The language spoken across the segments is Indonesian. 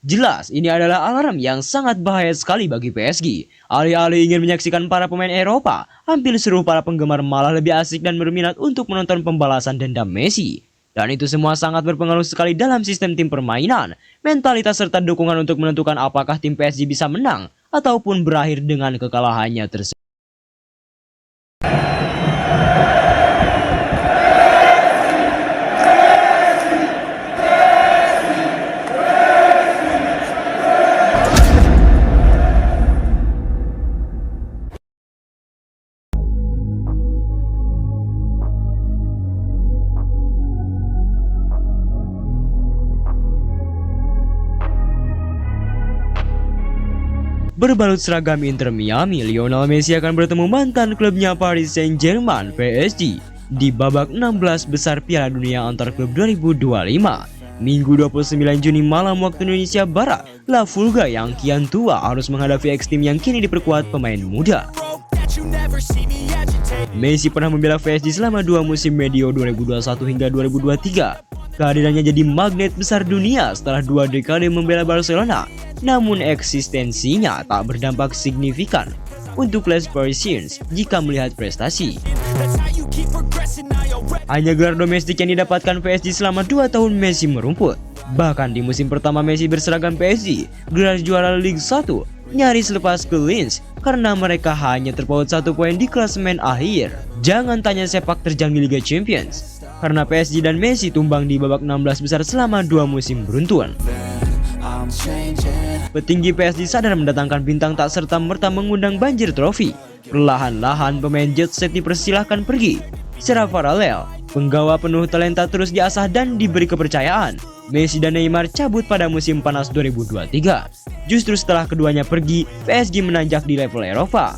Jelas, ini adalah alarm yang sangat bahaya sekali bagi PSG. Alih-alih ingin menyaksikan para pemain Eropa, hampir seluruh para penggemar malah lebih asik dan berminat untuk menonton pembalasan dendam Messi. Dan itu semua sangat berpengaruh sekali dalam sistem tim permainan, mentalitas serta dukungan untuk menentukan apakah tim PSG bisa menang ataupun berakhir dengan kekalahannya tersebut. Berbalut seragam Inter Miami, Lionel Messi akan bertemu mantan klubnya Paris Saint-Germain (PSG) di babak 16 besar Piala Dunia antar klub 2025. Minggu 29 Juni malam waktu Indonesia Barat, La Fulga yang kian tua harus menghadapi X-Team yang kini diperkuat pemain muda. Messi pernah membela PSG selama 2 musim medio 2021 hingga 2023. Kehadirannya jadi magnet besar dunia setelah 2 dekade membela Barcelona. Namun eksistensinya tak berdampak signifikan untuk Les Parisiens jika melihat prestasi. Hanya gelar domestik yang didapatkan PSG selama 2 tahun Messi merumput. Bahkan di musim pertama Messi berseragam PSG, gelar juara Ligue 1 nyaris lepas ke Lens karena mereka hanya terpaut 1 poin di klasemen akhir. Jangan tanya sepak terjang di Liga Champions, karena PSG dan Messi tumbang di babak 16 besar selama 2 musim beruntun. Petinggi PSG sadar mendatangkan bintang tak serta-merta mengundang banjir trofi. Perlahan-lahan pemain jet set dipersilahkan pergi. Secara paralel, penggawa penuh talenta terus diasah dan diberi kepercayaan. Messi dan Neymar cabut pada musim panas 2023. Justru setelah keduanya pergi, PSG menanjak di level Eropa.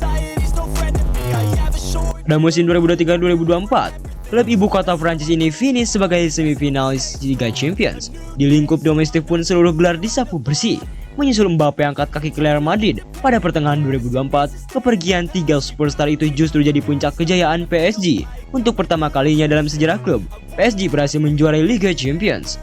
Pada musim 2023-2024, klub ibu kota Prancis ini finish sebagai semifinalis Liga Champions. Di lingkup domestik pun seluruh gelar disapu bersih. Menyusul Mbappe angkat kaki ke Real Madrid pada pertengahan 2024, kepergian 3 superstar itu justru jadi puncak kejayaan PSG. Untuk pertama kalinya dalam sejarah klub, PSG berhasil menjuarai Liga Champions.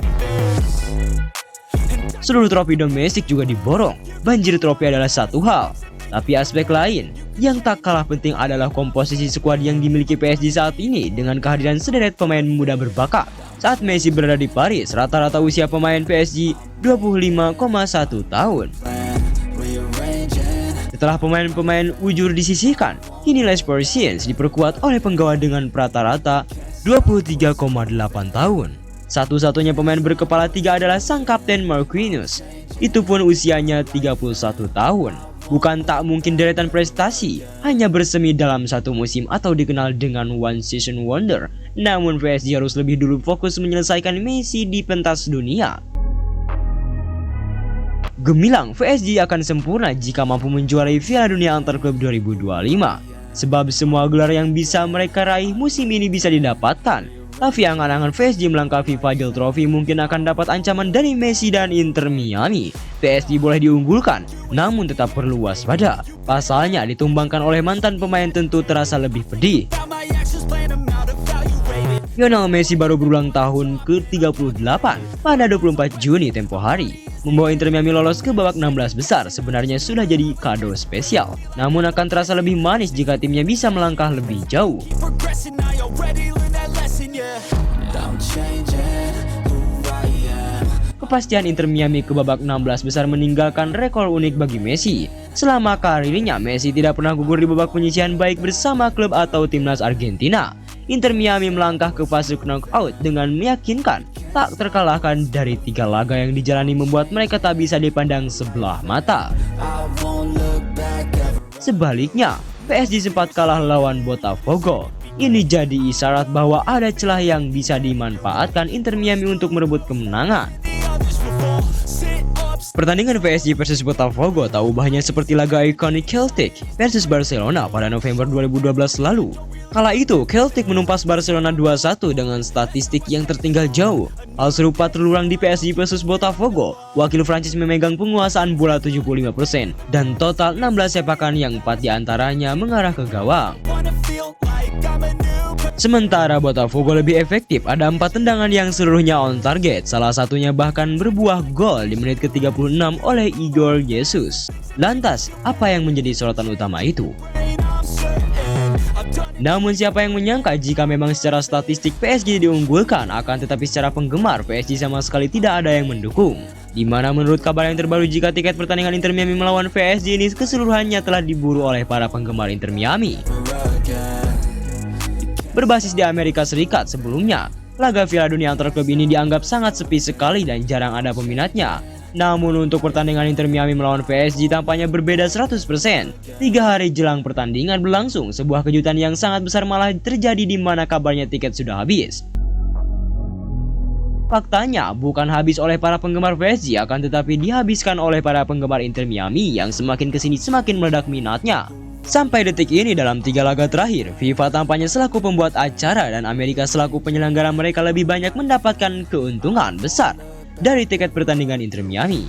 Seluruh trofi domestik juga diborong. Banjir trofi adalah satu hal, tapi aspek lain yang tak kalah penting adalah komposisi skuad yang dimiliki PSG saat ini dengan kehadiran sederet pemain muda berbakat. Saat Messi berada di Paris, rata-rata usia pemain PSG 25,1 tahun. Setelah pemain-pemain ujur disisihkan, kini Les Parisiens diperkuat oleh penggawa dengan rata-rata 23,8 tahun. Satu-satunya pemain berkepala 3 adalah sang kapten Marquinhos. Itu pun usianya 31 tahun. Bukan tak mungkin deretan prestasi hanya bersemi dalam satu musim atau dikenal dengan one season wonder. Namun PSG harus lebih dulu fokus menyelesaikan Messi di pentas dunia. Gemilang PSG akan sempurna jika mampu menjuarai Piala Dunia antar klub 2025. Sebab semua gelar yang bisa mereka raih musim ini bisa didapatkan. Tapi angan-angan PSG melengkapi Fajal Trophy mungkin akan dapat ancaman dari Messi dan Inter Miami. PSG boleh diunggulkan, namun tetap perlu waspada. Pasalnya ditumbangkan oleh mantan pemain tentu terasa lebih pedih. Lionel Messi baru berulang tahun ke-38 pada 24 Juni tempo hari. Membawa Inter Miami lolos ke babak 16 besar sebenarnya sudah jadi kado spesial. Namun akan terasa lebih manis jika timnya bisa melangkah lebih jauh. Kepastian Inter Miami ke babak 16 besar meninggalkan rekor unik bagi Messi. Selama karirnya, Messi tidak pernah gugur di babak penyisihan baik bersama klub atau timnas Argentina. Inter Miami melangkah ke fase knockout dengan meyakinkan. Tak terkalahkan dari 3 laga yang dijalani membuat mereka tak bisa dipandang sebelah mata. Sebaliknya, PSG sempat kalah lawan Botafogo. Ini jadi isyarat bahwa ada celah yang bisa dimanfaatkan Inter Miami untuk merebut kemenangan. Pertandingan PSG versus Botafogo tak ubahnya seperti laga ikonik Celtic versus Barcelona pada November 2012 lalu. Kala itu, Celtic menumpas Barcelona 2-1 dengan statistik yang tertinggal jauh. Hal serupa terulang di PSG versus Botafogo. Wakil Prancis memegang penguasaan bola 75% dan total 16 sepakan yang 4 diantaranya mengarah ke gawang. Sementara Botafogo lebih efektif, ada 4 tendangan yang seluruhnya on target, salah satunya bahkan berbuah gol di menit ke-36 oleh Igor Jesus. Lantas, apa yang menjadi sorotan utama itu? Namun siapa yang menyangka jika memang secara statistik PSG diunggulkan, akan tetapi secara penggemar PSG sama sekali tidak ada yang mendukung. Dimana menurut kabar yang terbaru jika tiket pertandingan Inter Miami melawan PSG ini keseluruhannya telah diburu oleh para penggemar Inter Miami. Berbasis di Amerika Serikat sebelumnya, laga Piala Dunia antar klub ini dianggap sangat sepi sekali dan jarang ada peminatnya. Namun untuk pertandingan Inter Miami melawan PSG tampaknya berbeda 100%. 3 hari jelang pertandingan berlangsung, sebuah kejutan yang sangat besar malah terjadi di mana kabarnya tiket sudah habis. Faktanya bukan habis oleh para penggemar PSG, akan tetapi dihabiskan oleh para penggemar Inter Miami yang semakin kesini semakin meledak minatnya. Sampai detik ini dalam 3 laga terakhir, FIFA tampaknya selaku pembuat acara dan Amerika selaku penyelenggara mereka lebih banyak mendapatkan keuntungan besar dari tiket pertandingan Inter Miami.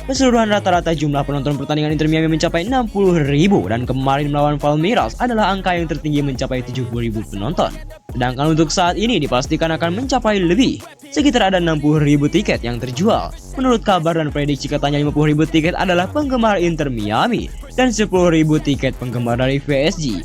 Keseluruhan rata-rata jumlah penonton pertandingan Inter Miami mencapai 60.000 dan kemarin melawan Palmeiras adalah angka yang tertinggi mencapai 70.000 penonton. Sedangkan untuk saat ini dipastikan akan mencapai lebih, sekitar ada 60.000 tiket yang terjual. Menurut kabar dan prediksi katanya 50.000 tiket adalah penggemar Inter Miami dan 10.000 tiket penggemar dari PSG.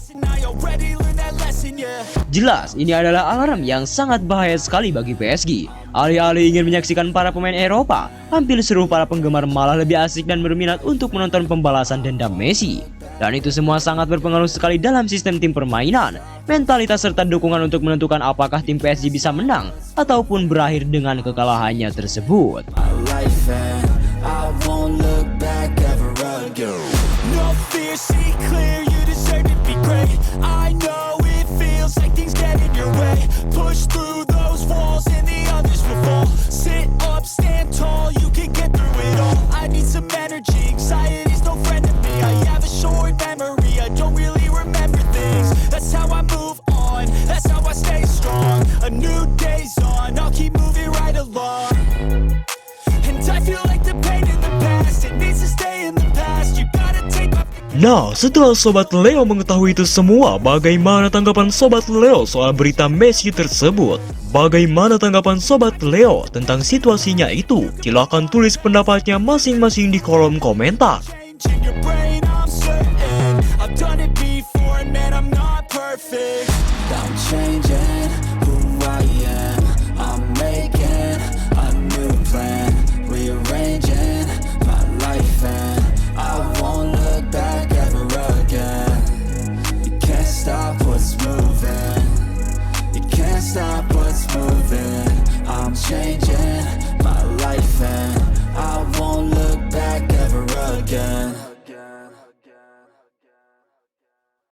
Jelas, ini adalah alarm yang sangat bahaya sekali bagi PSG. Alih-alih ingin menyaksikan para pemain Eropa, hampir seluruh para penggemar malah lebih asik dan berminat untuk menonton pembalasan dendam Messi. Dan itu semua sangat berpengaruh sekali dalam sistem tim permainan, mentalitas serta dukungan untuk menentukan apakah tim PSG bisa menang ataupun berakhir dengan kekalahannya tersebut. Nah, setelah Sobat Leo mengetahui itu semua, bagaimana tanggapan Sobat Leo soal berita Messi tersebut? Bagaimana tanggapan Sobat Leo tentang situasinya itu? Silahkan tulis pendapatnya masing-masing di kolom komentar. I'm changing my life and I won't look back ever again.